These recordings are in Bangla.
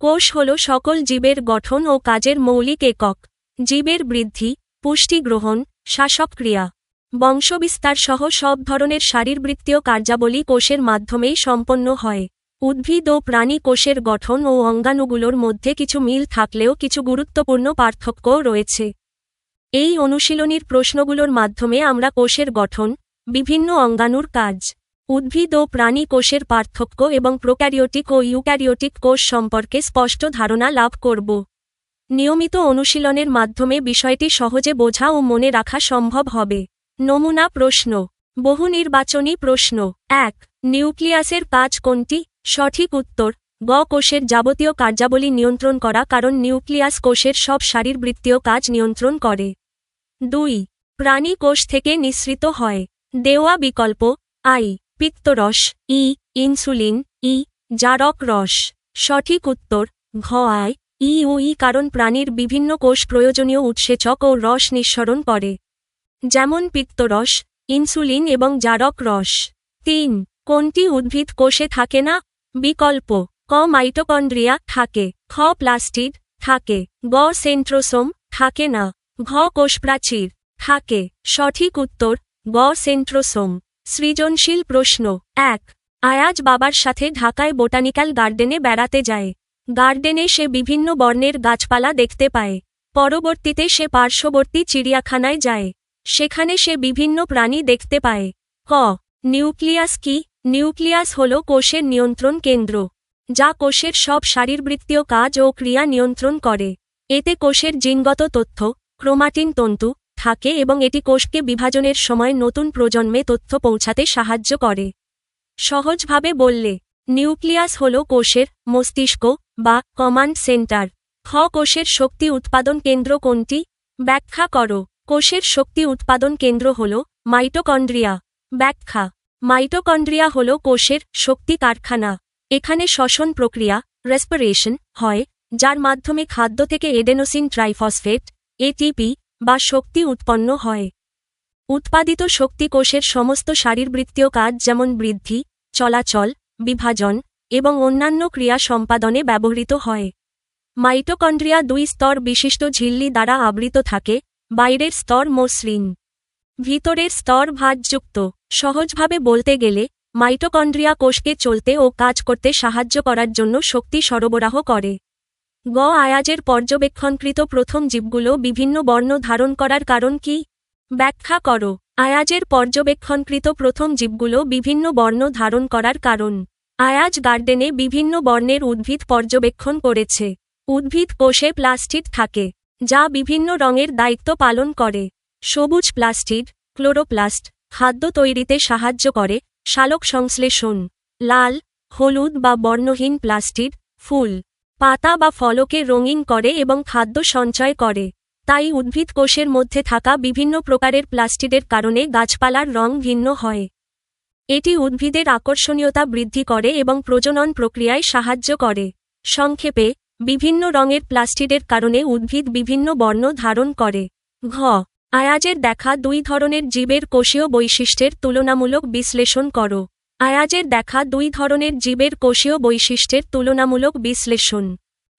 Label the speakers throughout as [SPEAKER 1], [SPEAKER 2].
[SPEAKER 1] কোষ হল সকল জীবের গঠন ও কাজের মৌলিক একক। জীবের বৃদ্ধি, পুষ্টি গ্রহণ, শ্বাসক্রিয়া, বংশবিস্তার সহ সব ধরনের শারীরবৃত্তীয় কার্যাবলী কোষের মাধ্যমেই সম্পন্ন হয়। উদ্ভিদ ও প্রাণী কোষের গঠন ও অঙ্গাণুগুলোর মধ্যে কিছু মিল থাকলেও কিছু গুরুত্বপূর্ণ পার্থক্যও রয়েছে। এই অনুশীলনীর প্রশ্নগুলোর মাধ্যমে আমরা কোষের গঠন, বিভিন্ন অঙ্গাণুর কাজ, উদ্ভিদ ও প্রাণী কোষের পার্থক্য এবং প্রোক্যারিওটিক ও ইউক্যারিওটিক কোষ সম্পর্কে স্পষ্ট ধারণা লাভ করব। নিয়মিত অনুশীলনের মাধ্যমে বিষয়টি সহজে বোঝা ও মনে রাখা সম্ভব হবে। নমুনা প্রশ্ন। বহুনির্বাচনী প্রশ্ন। ১. নিউক্লিয়াসের কাজ কোনটি? সঠিক উত্তর গ. কোষের যাবতীয় কার্যাবলী নিয়ন্ত্রণ করা, কারণ নিউক্লিয়াস কোষের সব শারীরবৃত্তীয় কাজ নিয়ন্ত্রণ করে। ২. প্রাণী কোষ থেকে নিঃসৃত হয়। দেওয়া বিকল্প: আই. পিত্তরস, ই. ইনসুলিন, ই. জারক রস। সঠিক উত্তর ঘ. আই, ই ও ই, কারণ প্রাণীর বিভিন্ন কোষ প্রয়োজনীয় উৎসেচক ও রস নিঃসরণ করে, যেমন পিত্তরস, ইনসুলিন এবং জারক রস। ৩. কোনটি উদ্ভিদ কোষে থাকে না? বিকল্প: ক. মাইটোকন্ড্রিয়া থাকে, খ. প্লাস্টিড থাকে, গ. সেন্ট্রোসোম থাকে না, ঘ. কোষপ্রাচীর থাকে। সঠিক উত্তর গ. সেন্ট্রোসোম। সৃজনশীল প্রশ্ন। ১. আয়াজ বাবার সাথে ঢাকায় বোটানিক্যাল গার্ডেনে বেড়াতে যায়। গার্ডেনে সে বিভিন্ন বর্ণের গাছপালা দেখতে পায়। পরবর্তীতে সে পার্শ্ববর্তী চিড়িয়াখানায় যায়। সেখানে সে বিভিন্ন প্রাণী দেখতে পায়। ক. নিউক্লিয়াস কি? নিউক্লিয়াস হল কোষের নিয়ন্ত্রণ কেন্দ্র, যা কোষের সব শারীরবৃত্তীয় কাজ ও ক্রিয়া নিয়ন্ত্রণ করে। এতে কোষের জিনগত তথ্য, ক্রোমাটিন তন্তু থাকে এবং এটি কোষকে বিভাজনের সময় নতুন প্রজন্মে তথ্য পৌঁছাতে সাহায্য করে। সহজভাবে বললে, নিউক্লিয়াস হল কোষের মস্তিষ্ক বা কমান্ড সেন্টার। খ. কোষের শক্তি উৎপাদন কেন্দ্র কোনটি? ব্যাখ্যা করো। কোষের শক্তি উৎপাদন কেন্দ্র হল মাইটোকন্ড্রিয়া। ব্যাখ্যা: মাইটোকন্ড্রিয়া হল কোষের শক্তি কারখানা। এখানে শ্বসন প্রক্রিয়া, রেসপিরেশন হয়, যার মাধ্যমে খাদ্য থেকে এডেনোসিন ট্রাইফসফেট, এটিপি বা শক্তি উৎপন্ন হয়। উৎপাদিত শক্তি কোষের সমস্ত শারীরবৃত্তীয় কাজ যেমন বৃদ্ধি, চলাচল, বিভাজন এবং অন্যান্য ক্রিয়া সম্পাদনে ব্যবহৃত হয়। মাইটোকন্ড্রিয়া ২ স্তর বিশিষ্ট ঝিল্লি দ্বারা আবৃত থাকে, বাইরের স্তর মসৃণ, ভিতরের স্তর ভাঁজযুক্ত। সহজভাবে বলতে গেলে, মাইটোকন্ড্রিয়া কোষকে চলতে ও কাজ করতে সাহায্য করার জন্য শক্তি সরবরাহ করে। গ. আয়াজের পর্যবেক্ষণকৃত প্রথম জীবগুলো বিভিন্ন বর্ণ ধারণ করার কারণ কি? ব্যাখ্যা করো। আয়াজের পর্যবেক্ষণকৃত প্রথম জীবগুলো বিভিন্ন বর্ণ ধারণ করার কারণ: আয়াজ গার্ডেনে বিভিন্ন বর্ণের উদ্ভিদ পর্যবেক্ষণ করেছে। উদ্ভিদ কোষে প্লাস্টিড থাকে, যা বিভিন্ন রঙের দায়িত্ব পালন করে। সবুজ প্লাস্টিড, ক্লোরোপ্লাস্ট, খাদ্য তৈরিতে সাহায্য করে। সালোক সংশ্লেষণ: লাল, হলুদ বা বর্ণহীন প্লাস্টিড ফুল, পাতা বা ফলকে রঙিন করে এবং খাদ্য সঞ্চয় করে। তাই উদ্ভিদ কোষের মধ্যে থাকা বিভিন্ন প্রকারের প্লাস্টিডের কারণে গাছপালার রং ভিন্ন হয়। এটি উদ্ভিদের আকর্ষণীয়তা বৃদ্ধি করে এবং প্রজনন প্রক্রিয়ায় সাহায্য করে। সংক্ষেপে, বিভিন্ন রঙের প্লাস্টিডের কারণে উদ্ভিদ বিভিন্ন বর্ণ ধারণ করে। ঘ. আয়াজের দেখা ২ ধরনের জীবের কোষীয় বৈশিষ্ট্যের তুলনামূলক বিশ্লেষণ করো। আয়াজের দেখা ২ ধরনের জীবের কোষীয় বৈশিষ্ট্যের তুলনামূলক বিশ্লেষণ।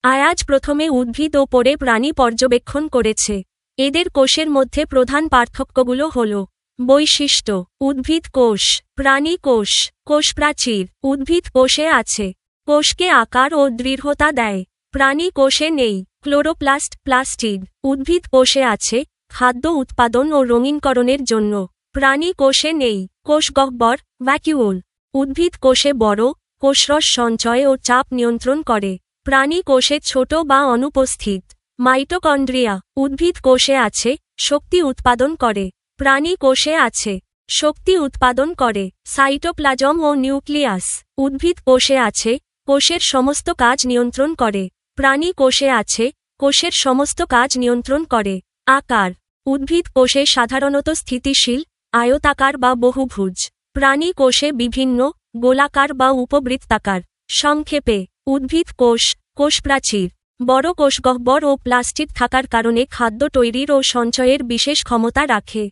[SPEAKER 1] আয়াজ প্রথমে উদ্ভিদ ও পরে প্রাণী পর্যবেক্ষণ করেছে। এদের কোষের মধ্যে প্রধান পার্থক্যগুলো হল: বৈশিষ্ট্য: উদ্ভিদ কোষ, প্রাণী কোষ। কোষপ্রাচীর: উদ্ভিদ কোষে আছে, কোষকে আকার ও দৃঢ়তা দেয়। প্রাণী কোষে নেই। ক্লোরোপ্লাস্ট, প্লাস্টিড: উদ্ভিদ কোষে আছে, খাদ্য উৎপাদন ও রঙিনকরণের জন্য। প্রাণী কোষে নেই। কোষগহ্বর, ভ্যাকিউল: উদ্ভিদ কোষে বড়, কোষরস সঞ্চয় ও চাপ নিয়ন্ত্রণ করে। প্রাণী কোষে ছোট বা অনুপস্থিত। মাইটোকন্ড্রিয়া: উদ্ভিদ কোষে আছে, শক্তি উৎপাদন করে। প্রাণী কোষে আছে, শক্তি উৎপাদন করে। সাইটোপ্লাজম ও নিউক্লিয়াস: উদ্ভিদ কোষে আছে, কোষের সমস্ত কাজ নিয়ন্ত্রণ করে। প্রাণী কোষে আছে, কোষের সমস্ত কাজ নিয়ন্ত্রণ করে। আকার: উদ্ভিদ কোষে সাধারণত স্থিতিশীল, আয়তাকার বা বহুভুজ। প্রাণী কোষে বিভিন্ন, গোলাকার বা উপবৃত্তাকার। সংক্ষেপে, উদ্ভিদ কোষ, কোষপ্রাচীর, বড় কোষগহ্বর ও প্লাস্টিড থাকার কারণে খাদ্য তৈরির ও সঞ্চয়ের বিশেষ ক্ষমতা রাখে।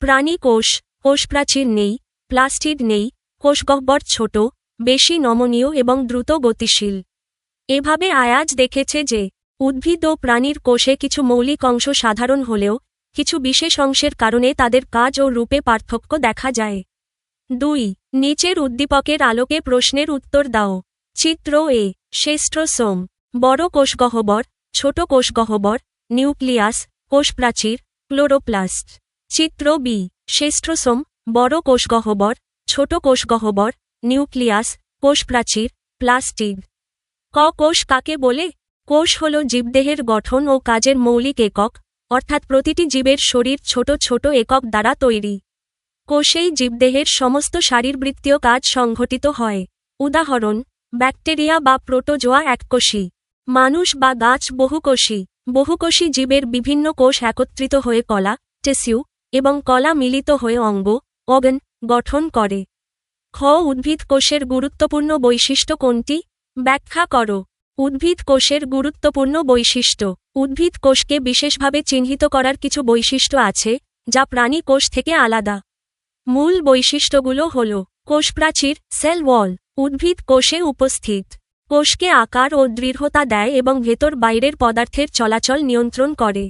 [SPEAKER 1] প্রাণী কোষ, কোষপ্রাচীর নেই, প্লাস্টিড নেই, কোষগহ্বর ছোট, বেশি নমনীয় এবং দ্রুত গতিশীল। এভাবে আয়াজ দেখেছে যে উদ্ভিদ ও প্রাণীর কোষে কিছু মৌলিক অংশ সাধারণ হলেও কিছু বিশেষ অংশের কারণে তাদের কাজ ও রূপে পার্থক্য দেখা যায়। 2. নিচের উদ্দীপকের আলোকে প্রশ্নের উত্তর দাও। চিত্র এ, শেষ্ট্রোসোম, বড় কোষগহ্বর, ছোট কোষগহ্বর, নিউক্লিয়াস, কোষপ্রাচীর, ক্লোরোপ্লাস্ট। চিত্র বি, শেষ্ট্রোসোম, বড় কোষগহ্বর, ছোট কোষগহ্বর, নিউক্লিয়াস, কোষপ্রাচীর, প্লাস্টিড। ক কোষ কাকে বলে? কোষ হল জীবদেহের গঠন ও কাজের মৌলিক একক, অর্থাৎ প্রতিটি জীবের শরীর ছোট ছোট একক দ্বারা তৈরি। কোষেই জীবদেহের সমস্ত শারীরবৃত্তীয় কাজ সংঘটিত হয়। উদাহরণ, ব্যাকটেরিয়া বা প্রোটোজোয়া এককোষী, মানুষ বা গাছ বহুকোষী। বহুকোষী জীবের বিভিন্ন কোষ একত্রিত হয়ে কলা, টিস্যু, এবং কলা মিলিত হয়ে অঙ্গ, অর্গান, গঠন করে। খ উদ্ভিদ কোষের গুরুত্বপূর্ণ বৈশিষ্ট্য কোনটি? ব্যাখ্যা করো। উদ্ভিদ কোষের গুরুত্বপূর্ণ বৈশিষ্ট্য। উদ্ভিদ কোষকে বিশেষভাবে চিহ্নিত করার কিছু বৈশিষ্ট্য আছে, যা প্রাণী কোষ থেকে আলাদা। মূল বৈশিষ্ট্যগুলো হল: কোষপ্রাচীর, সেল ওয়াল, উদ্ভিদ কোষে উপস্থিত। কোষকে আকার ও দৃঢ়তা দেয় এবং ভেতর বাইরের পদার্থের চলাচল নিয়ন্ত্রণ করে।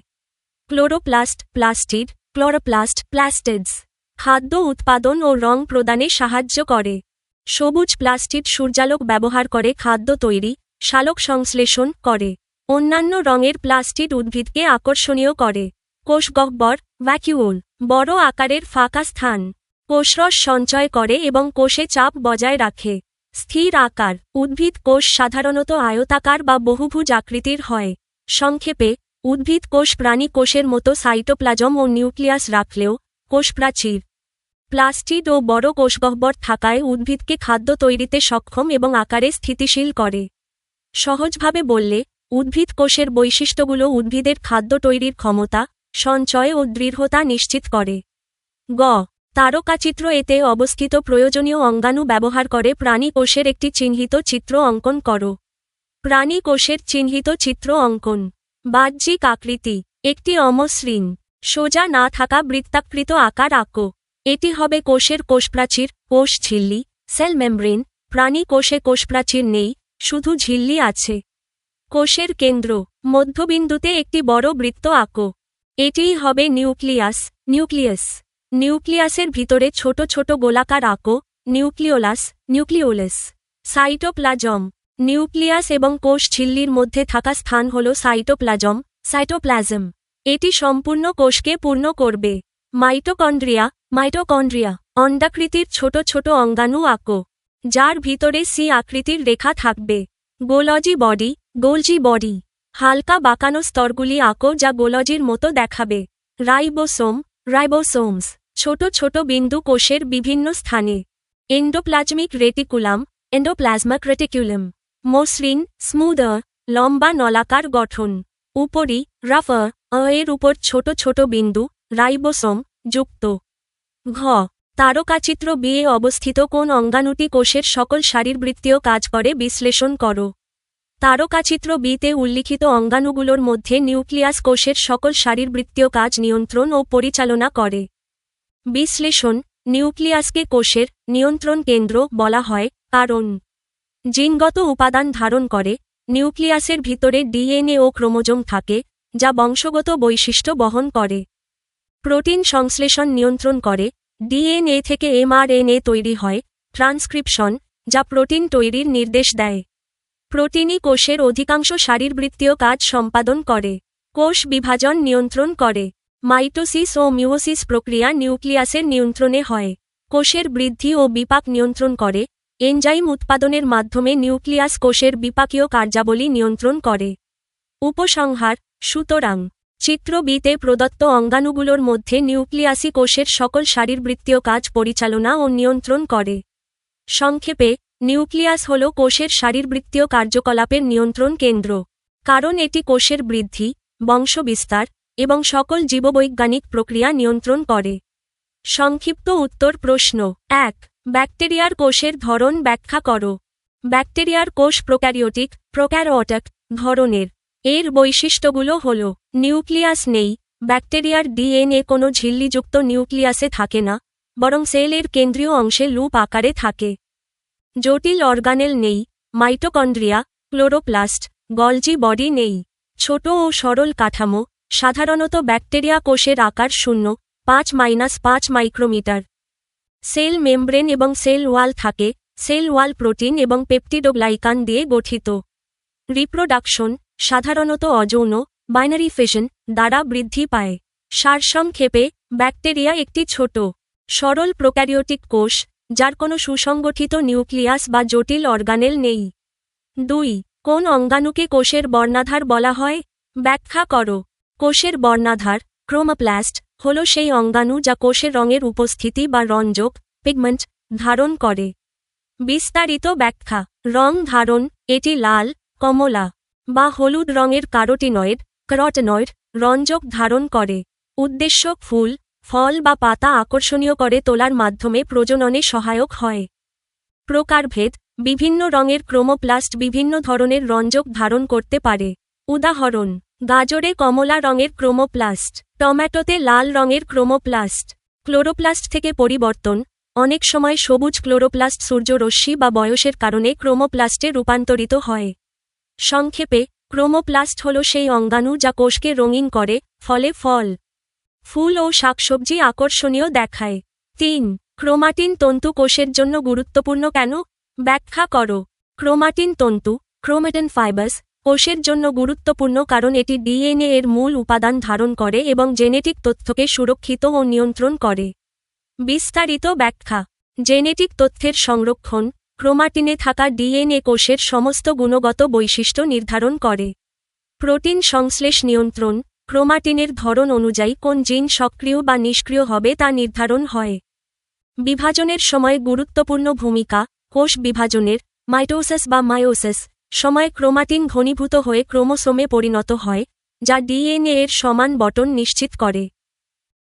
[SPEAKER 1] ক্লোরোপ্লাস্ট, প্লাস্টিড, ক্লোরোপ্লাস্ট, প্লাস্টিডস, খাদ্য উৎপাদন ও রং প্রদানে সাহায্য করে। সবুজ প্লাস্টিড সূর্যালোক ব্যবহার করে খাদ্য তৈরি, সালোক সংশ্লেষণ করে। অন্যান্য রঙের প্লাস্টিড উদ্ভিদকে আকর্ষণীয় করে। কোষগহ্বর, ভ্যাকিউল, বড় আকারের ফাঁকা স্থান। কোষরস সঞ্চয় করে এবং কোষে চাপ বজায় রাখে। স্থির আকার। উদ্ভিদ কোষ সাধারণত আয়তাকার বা বহুভুজ আকৃতির হয়। সংক্ষেপে, উদ্ভিদ কোষ প্রাণী কোষের মতো সাইটোপ্লাজম ও নিউক্লিয়াস রাখলেও কোষপ্রাচীর, প্লাস্টিড ও বড় কোষগহ্বর থাকায় উদ্ভিদকে খাদ্য তৈরিতে সক্ষম এবং আকারে স্থিতিশীল করে। সহজভাবে বললে, উদ্ভিদ কোষের বৈশিষ্ট্যগুলো উদ্ভিদের খাদ্য তৈরির ক্ষমতা, সঞ্চয় ও দৃঢ়তা নিশ্চিত করে। গ তারকাচিত্র এতে অবস্থিত প্রয়োজনীয় অঙ্গাণু ব্যবহার করে প্রাণী কোষের একটি চিহ্নিত চিত্র অঙ্কন করো। প্রাণী কোষের চিহ্নিত চিত্র অঙ্কন। বাহ্যিক আকৃতি। একটি অমসৃণ, সোজা না থাকা বৃত্তাকৃত আকার আঁকো। এটি হবে কোষের কোষপ্রাচীর, কোষ ঝিল্লি, সেল মেমব্রেন। প্রাণী কোষে কোষপ্রাচীর নেই, শুধু ঝিল্লি আছে। কোষের কেন্দ্র। মধ্যবিন্দুতে একটি বড় বৃত্ত আঁকো। এটিই হবে নিউক্লিয়াস, নিউক্লিয়াস। নিউক্লিয়াসের ভিতরে ছোট ছোট গোলাকার আঁকো, নিউক্লিওলাস, নিউক্লিওলাস। সাইটোপ্লাজম। নিউক্লিয়াস এবং কোষ ঝিল্লির মধ্যে থাকা স্থান হল সাইটোপ্লাজম, সাইটোপ্লাজম। এটি সম্পূর্ণ কোষকে পূর্ণ করবে। Mitochondria, mitochondria. অন্ডাকৃতির ছোট ছোট অঙ্গাণু আঁকো, যার ভিতরে সি আকৃতির রেখা থাকবে। Golgi body, Golgi body. হালকা বাঁকানো স্তরগুলি আঁকো যা গোলজির মতো দেখাবে। রাইবোসোম, রাইবোসোমস। ছোট ছোট বিন্দু কোষের বিভিন্ন স্থানে। Endoplasmic reticulum, endoplasmic reticulum. মসৃণ, স্মুদার, লম্বা নলাকার গঠন। উপরি, রাফার, এর উপর ছোট ছোট বিন্দু, রাইবোসোম, যুক্ত। ঘ তারকাচিত্র বি এ অবস্থিত কোন অঙ্গাণুটি কোষের সকল শারীরবৃত্তীয় কাজ করে বিশ্লেষণ করো। তারকাচিত্র বিতে উল্লিখিত অঙ্গাণুগুলোর মধ্যে নিউক্লিয়াস কোষের সকল শারীরবৃত্তীয় কাজ নিয়ন্ত্রণ ও পরিচালনা করে। বিশ্লেষণ। নিউক্লিয়াসকে কোষের নিয়ন্ত্রণ কেন্দ্র বলা হয়, কারণ জিনগত উপাদান ধারণ করে। নিউক্লিয়াসের ভিতরে ডিএনএ ও ক্রোমোজোম থাকে, যা বংশগত বৈশিষ্ট্য বহন করে। প্রোটিন সংশ্লেষণ নিয়ন্ত্রণ করে। ডিএনএ থেকে এমআরএনএ তৈরি হয়, ট্রান্সক্রিপশন, যা প্রোটিন তৈরির নির্দেশ দেয়। প্রোটিনই কোষের অধিকাংশ শারীরবৃত্তীয় কাজ সম্পাদন করে। কোষ বিভাজন নিয়ন্ত্রণ করে। মাইটোসিস ও মিওসিস প্রক্রিয়া নিউক্লিয়াসের নিয়ন্ত্রণে হয়। কোষের বৃদ্ধি ও বিপাক নিয়ন্ত্রণ করে। এনজাইম উৎপাদনের মাধ্যমে নিউক্লিয়াস কোষের বিপাকীয় কার্যাবলী নিয়ন্ত্রণ করে। উপসংহার। সুতরাং, চিত্র বিতে প্রদত্ত অঙ্গাণুগুলোর মধ্যে নিউক্লিয়াসই কোষের সকল শারীরবৃত্তীয় কাজ পরিচালনা ও নিয়ন্ত্রণ করে। সংক্ষেপে, নিউক্লিয়াস হল কোষের শারীরবৃত্তীয় কার্যকলাপের নিয়ন্ত্রণ কেন্দ্র, কারণ এটি কোষের বৃদ্ধি, বংশবিস্তার এবং সকল জীববৈজ্ঞানিক প্রক্রিয়া নিয়ন্ত্রণ করে। সংক্ষিপ্ত উত্তর প্রশ্ন ১ ব্যাকটেরিয়ার কোষের ধরন ব্যাখ্যা করো। ব্যাকটেরিয়ার কোষ প্রোক্যারিওটিক, প্রোক্যারিওটিক ধরনের। এর বৈশিষ্ট্যগুলো হল: নিউক্লিয়াস নেই। ব্যাকটেরিয়ার ডিএনএ কোনো ঝিল্লিযুক্ত নিউক্লিয়াসে থাকে না, বরং সেলের কেন্দ্রীয় অংশে লুপ আকারে থাকে। জটিল অর্গানেল নেই। মাইটোকন্ড্রিয়া, ক্লোরোপ্লাস্ট, গলজি বডি নেই। ছোট ও সরল কাঠামো, সাধারণত ব্যাকটেরিয়া কোষের আকার 0.5 মাইক্রোমিটার। সেল মেমব্রেন এবং সেল ওয়াল থাকে, সেল ওয়াল প্রোটিন এবং পেপটিডোগ্লাইকান দিয়ে গঠিত। রিপ্রোডাকশন সাধারণত অযৌন, বাইনারি ফিশন দ্বারা বৃদ্ধি পায়। সারসংক্ষেপে, ব্যাকটেরিয়া একটি ছোট, সরল প্রোক্যারিওটিক কোষ, যার কোনো সুসংগঠিত নিউক্লিয়াস বা জটিল অর্গানেল নেই। 2. কোন অঙ্গাণুকে কোষের বর্ণাধার বলা হয়? ব্যাখ্যা করো। কোষের বর্ণাধার, ক্রোমোপ্লাস্ট, হল সেই অঙ্গাণু যা কোষের রঙের উপস্থিতি বা রঞ্জক, পিগমেন্ট, ধারণ করে। বিস্তারিত ব্যাখ্যা। রং ধারণ, এটি লাল, কমলা বা হলুদ রঙের ক্যারোটিনয়েড রঞ্জক ধারণ করে। উদ্দেশ্য ফুল, ফল বা পাতা আকর্ষণীয় করে তোলার মাধ্যমে প্রজননে সহায়ক হয়। প্রকারভেদ, বিভিন্ন রঙের ক্রোমোপ্লাস্ট বিভিন্ন ধরনের রঞ্জক ধারণ করতে পারে। উদাহরণ: গাজরে কমলা রঙের ক্রোমোপ্লাস্ট, টমেটোতে লাল রঙের ক্রোমোপ্লাস্ট। ক্লোরোপ্লাস্ট থেকে পরিবর্তন, অনেক সময় সবুজ ক্লোরোপ্লাস্ট সূর্যরশ্মি বা বয়সের কারণে ক্রোমোপ্লাস্টে রূপান্তরিত হয়। সংক্ষেপে, ক্রোমোপ্লাস্ট হল সেই অঙ্গাণু যা কোষকে রঙিন করে, ফলে ফল, ফুল ও শাকসবজি আকর্ষণীয় দেখায়। 3. ক্রোমাটিন তন্তু কোষের জন্য গুরুত্বপূর্ণ কেন? ব্যাখ্যা করো। ক্রোমাটিন তন্তু, ক্রোমাটিন ফাইবার্স, কোষের জন্য গুরুত্বপূর্ণ কারণ এটি ডিএনএ এর মূল উপাদান ধারণ করে এবং জেনেটিক তথ্যকে সুরক্ষিত ও নিয়ন্ত্রণ করে। বিস্তারিত ব্যাখ্যা। জেনেটিক তথ্যের সংরক্ষণ, ক্রোমাটিনে থাকা ডিএনএ কোষের সমস্ত গুণগত বৈশিষ্ট্য নির্ধারণ করে। প্রোটিন সংশ্লেষ নিয়ন্ত্রণ, ক্রোমাটিনের ধরন অনুযায়ী কোন জিন সক্রিয় বা নিষ্ক্রিয় হবে তা নির্ধারণ হয়। বিভাজনের সময় গুরুত্বপূর্ণ ভূমিকা, কোষ বিভাজনের, মাইটোসিস বা মায়োসিস সময় ক্রোমাটিন ঘনীভূত হয়ে ক্রোমোসোমে পরিণত হয়, যা ডিএনএ এর সমান বটন নিশ্চিত করে।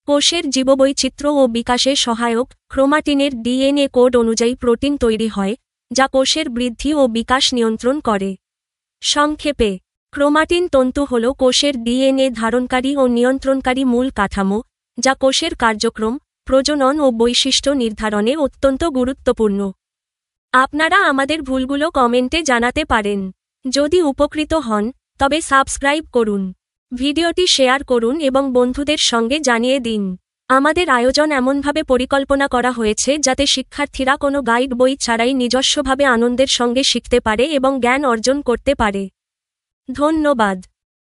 [SPEAKER 1] কোষের জীববৈচিত্র্য ও বিকাশে সহায়ক, ক্রোমাটিনের ডিএনএ কোড অনুযায়ী প্রোটিন তৈরি হয়, যা কোষের বৃদ্ধি ও বিকাশ নিয়ন্ত্রণ করে। সংক্ষেপে, ক্রোমাটিন তন্তু হল কোষের ডিএনএ ধারণকারী ও নিয়ন্ত্রণকারী মূল কাঠামো, যা কোষের কার্যক্রম, প্রজনন ও বৈশিষ্ট্য নির্ধারণে অত্যন্ত গুরুত্বপূর্ণ। আপনারা আমাদের ভুলগুলো কমেন্টে জানাতে পারেন। যদি উপকৃত হন, তবে সাবস্ক্রাইব করুন, ভিডিওটি শেয়ার করুন এবং বন্ধুদের সঙ্গে জানিয়ে দিন। আমাদের আয়োজন এমনভাবে পরিকল্পনা করা হয়েছে যাতে শিক্ষার্থীরা কোনো গাইড বই ছাড়াই নিজস্বভাবে আনন্দের সঙ্গে শিখতে পারে এবং জ্ঞান অর্জন করতে পারে। ধন্যবাদ।